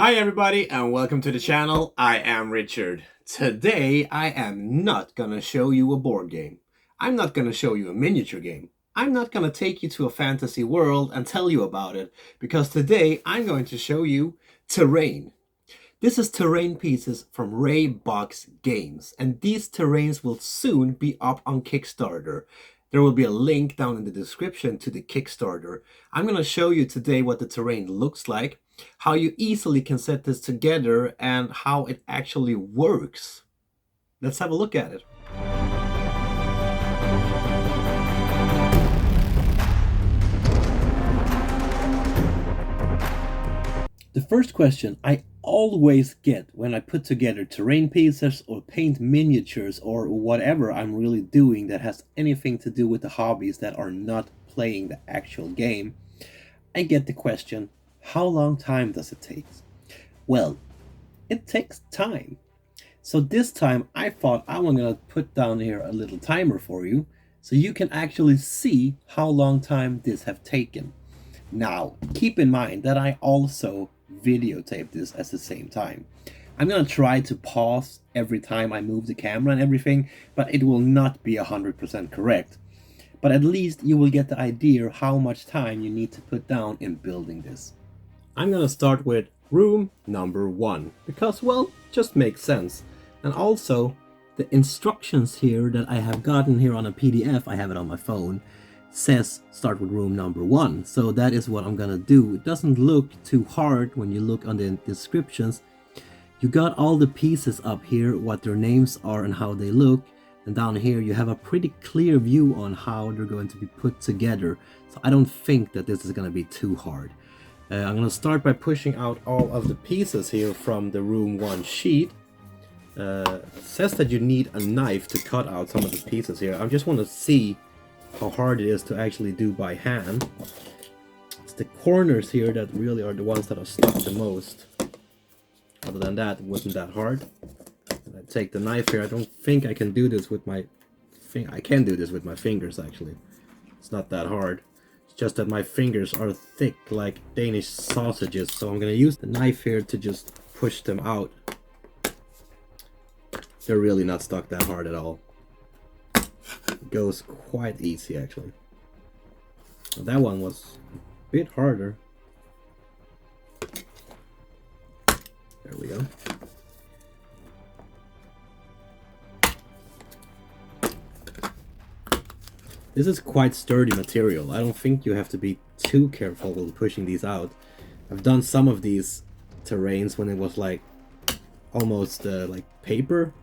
Hi everybody and welcome to the channel. I am Richard. Today I am not gonna show you a board game. I'm not gonna show you a miniature game. I'm not gonna take you to a fantasy world and tell you about it, because today I'm going to show you terrain. This is terrain pieces from Raybox games, and these terrains will soon be up on Kickstarter. There will be a link down in the description to the Kickstarter. I'm going to show you today what the terrain looks like, how you easily can set this together, and how it actually works. Let's have a look at it. The first question I always get when I put together terrain pieces or paint miniatures or whatever I'm really doing that has anything to do with the hobbies that are not playing the actual game, I get the question, how long time does it take? Well, it takes time. So this time I thought I was gonna put down here a little timer for you so you can actually see how long time this have taken. Now, keep in mind that I also videotape this at the same time. I'm gonna try to pause every time I move the camera and everything, but it will not be 100% correct. But at least you will get the idea how much time you need to put down in building this. I'm gonna start with room number 1, because, well, just makes sense. And also, the instructions here that I have gotten here on a PDF, I have it on my phone, says start with room number 1, so that is what I'm gonna do. It doesn't look too hard when you look on the descriptions. You got all the pieces up here, what their names are and how they look, and down here you have a pretty clear view on how they're going to be put together, so I don't think that this is gonna be too hard. I'm gonna start by pushing out all of the pieces here from the room 1 sheet. It says that you need a knife to cut out some of the pieces here. I just want to see how hard it is to actually do by hand. It's the corners here that really are the ones that are stuck the most. Other than that, it wasn't that hard. And I take the knife here. I don't think I can do this with my I can do this with my fingers actually. It's not that hard. It's just that my fingers are thick like Danish sausages, so I'm gonna use the knife here to just push them out. They're really not stuck that hard at all. It goes quite easy actually. That one was a bit harder. There we go. This is quite sturdy material. I don't think you have to be too careful when pushing these out. I've done some of these terrains when it was like almost like paper,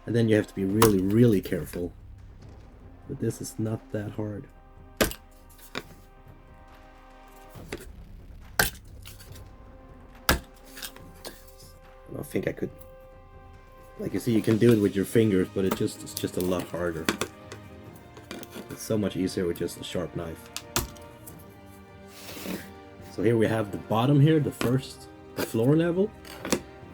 and then you have to be really careful. But this is not that hard. I don't think I could. Like you see, you can do it with your fingers, but it's just a lot harder. It's so much easier with just a sharp knife. So here we have the bottom here, the floor level.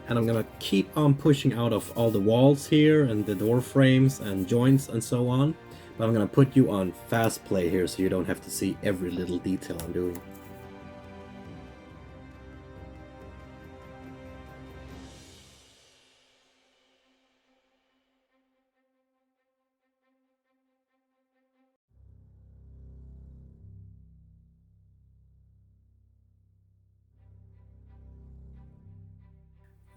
And I'm gonna keep on pushing out of all the walls here and the door frames and joints and so on. But I'm gonna put you on fast play here so you don't have to see every little detail I'm doing.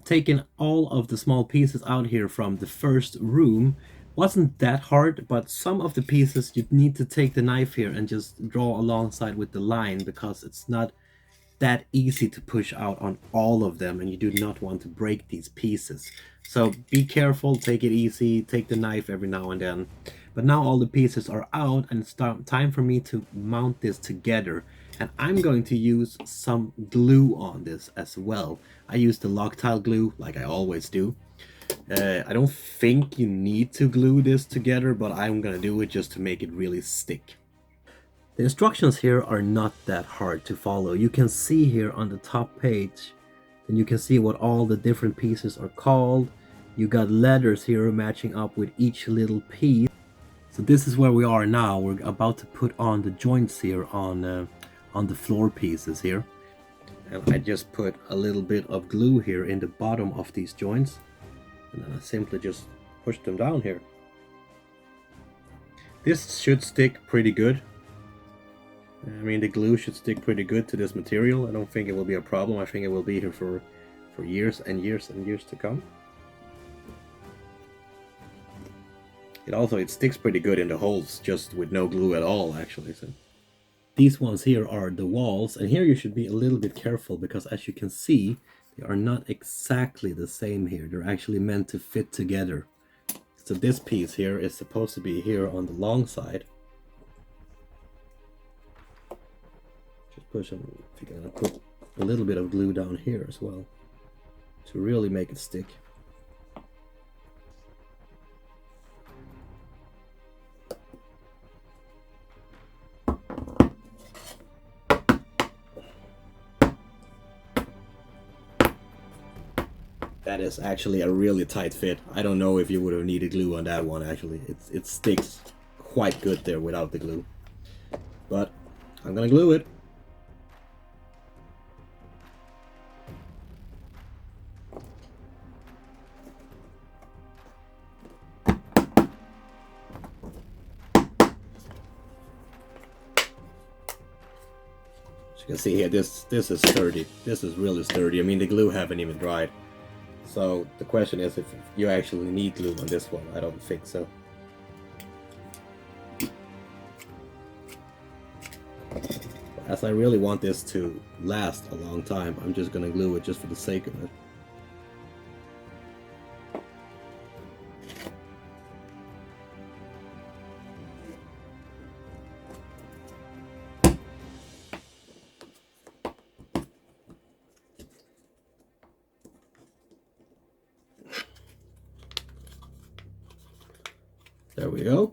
Taking all of the small pieces out here from the first room wasn't that hard, but some of the pieces you need to take the knife here and just draw alongside with the line, because it's not that easy to push out on all of them and you do not want to break these pieces. So be careful, take it easy, take the knife every now and then. But now all the pieces are out and it's time for me to mount this together. And I'm going to use some glue on this as well. I use the Loctite glue like I always do. I don't think you need to glue this together, but I'm gonna do it just to make it really stick. The instructions here are not that hard to follow. You can see here on the top page, and you can see what all the different pieces are called. You got letters here matching up with each little piece. So this is where we are now. We're about to put on the joints here on the floor pieces here. And I just put a little bit of glue here in the bottom of these joints, and then I simply just push them down here. This should stick pretty good. I mean, the glue should stick pretty good to this material. I don't think it will be a problem. I think it will be here for years and years and years to come. It sticks pretty good in the holes, just with no glue at all, actually. So these ones here are the walls, and here you should be a little bit careful, because as you can see, they are not exactly the same here. They're actually meant to fit together. So this piece here is supposed to be here on the long side. Just push them. I'm gonna put a little bit of glue down here as well to really make it stick. That is actually a really tight fit. I don't know if you would have needed glue on that one, actually. It sticks quite good there without the glue. But I'm gonna glue it. As you can see here, this is sturdy. This is really sturdy. I mean, the glue haven't even dried. So the question is if you actually need glue on this one. I don't think so. As I really want this to last a long time, I'm just gonna glue it just for the sake of it. There we go.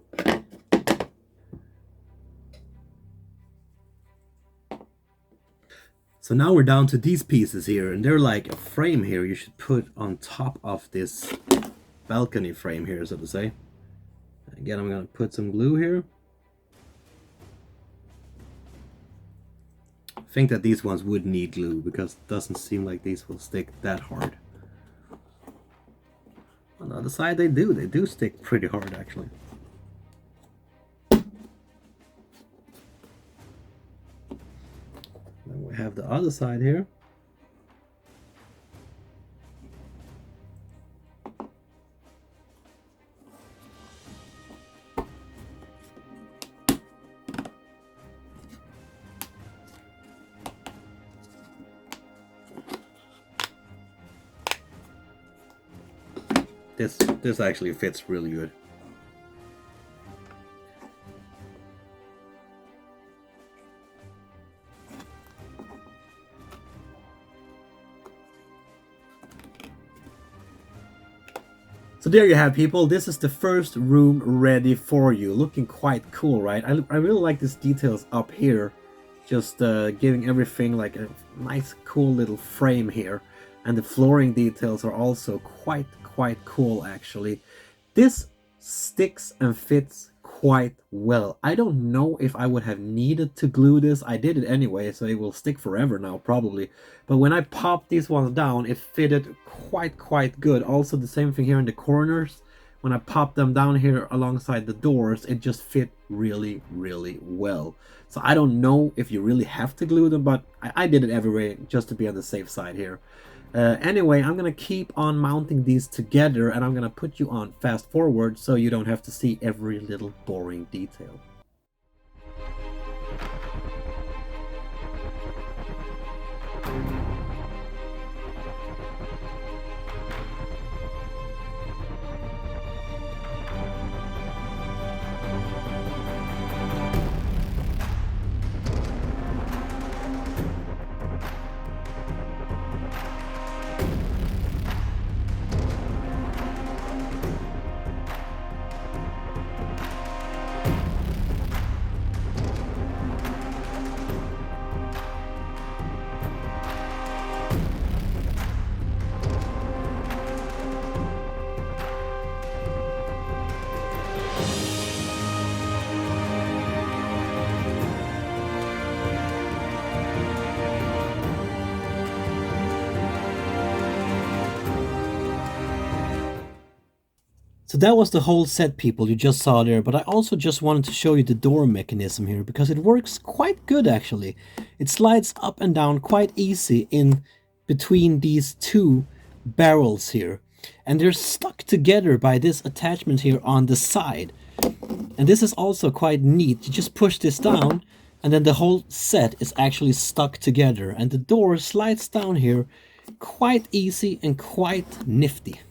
So now we're down to these pieces here, and they're like a frame here you should put on top of this balcony frame here, so to say. Again, I'm gonna put some glue here. I think that these ones would need glue, because it doesn't seem like these will stick that hard. On the other side, they do stick pretty hard, actually. Then we have the other side here. This actually fits really good. So there you have, people. This is the first room ready for you. Looking quite cool, right? I really like these details up here. Just giving everything like a nice cool little frame here. And the flooring details are also quite cool, actually. This sticks and fits quite well. I don't know if I would have needed to glue this. I did it anyway, so it will stick forever now, probably. But when I popped these ones down, it fitted quite good. Also, the same thing here in the corners. When I popped them down here alongside the doors, it just fit really well. So I don't know if you really have to glue them, but I did it everywhere just to be on the safe side here. Anyway, I'm gonna keep on mounting these together, and I'm gonna put you on fast forward so you don't have to see every little boring detail. So that was the whole set, people, you just saw there, but I also just wanted to show you the door mechanism here, because it works quite good actually. It slides up and down quite easy in between these two barrels here, and they're stuck together by this attachment here on the side. And this is also quite neat. You just push this down and then the whole set is actually stuck together, and the door slides down here quite easy and quite nifty.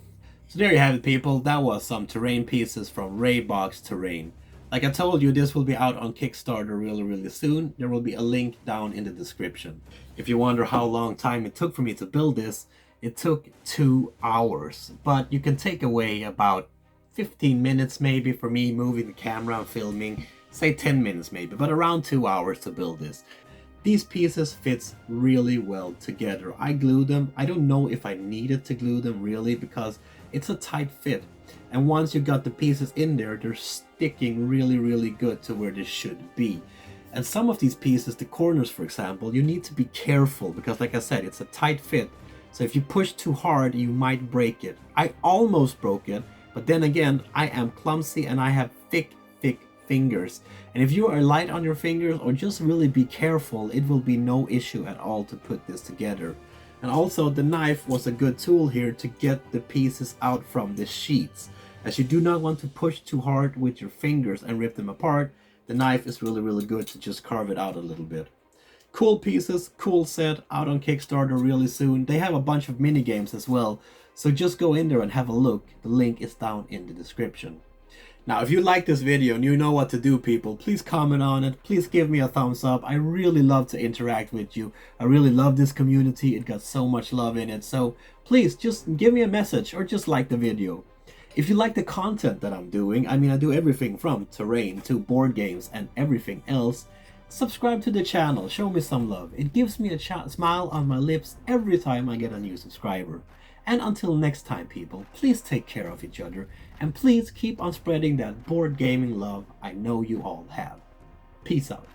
So there you have it, people. That was some terrain pieces from Raybox Terrain. Like I told you, this will be out on Kickstarter really soon. There will be a link down in the description. If you wonder how long time it took for me to build this, it took 2 hours. But you can take away about 15 minutes maybe for me moving the camera and filming. Say 10 minutes maybe, but around 2 hours to build this. These pieces fits really well together. I glued them. I don't know if I needed to glue them really, because it's a tight fit. And once you got the pieces in there, they're sticking really good to where they should be. And some of these pieces, the corners for example, you need to be careful because like I said, it's a tight fit. So if you push too hard, you might break it. I almost broke it, but then again, I am clumsy and I have thick fingers. And if you are light on your fingers or just really be careful, it will be no issue at all to put this together. And also the knife was a good tool here to get the pieces out from the sheets. As you do not want to push too hard with your fingers and rip them apart, the knife is really good to just carve it out a little bit. Cool pieces, cool set, out on Kickstarter really soon. They have a bunch of mini games as well, so just go in there and have a look. The link is down in the description. Now, if you like this video and you know what to do, people, please comment on it. Please give me a thumbs up. I really love to interact with you. I really love this community. It got so much love in it. So please just give me a message or just like the video. If you like the content that I'm doing, I mean, I do everything from terrain to board games and everything else, subscribe to the channel. Show me some love. It gives me a smile on my lips every time I get a new subscriber. And until next time, people, please take care of each other, and please keep on spreading that board gaming love I know you all have. Peace out.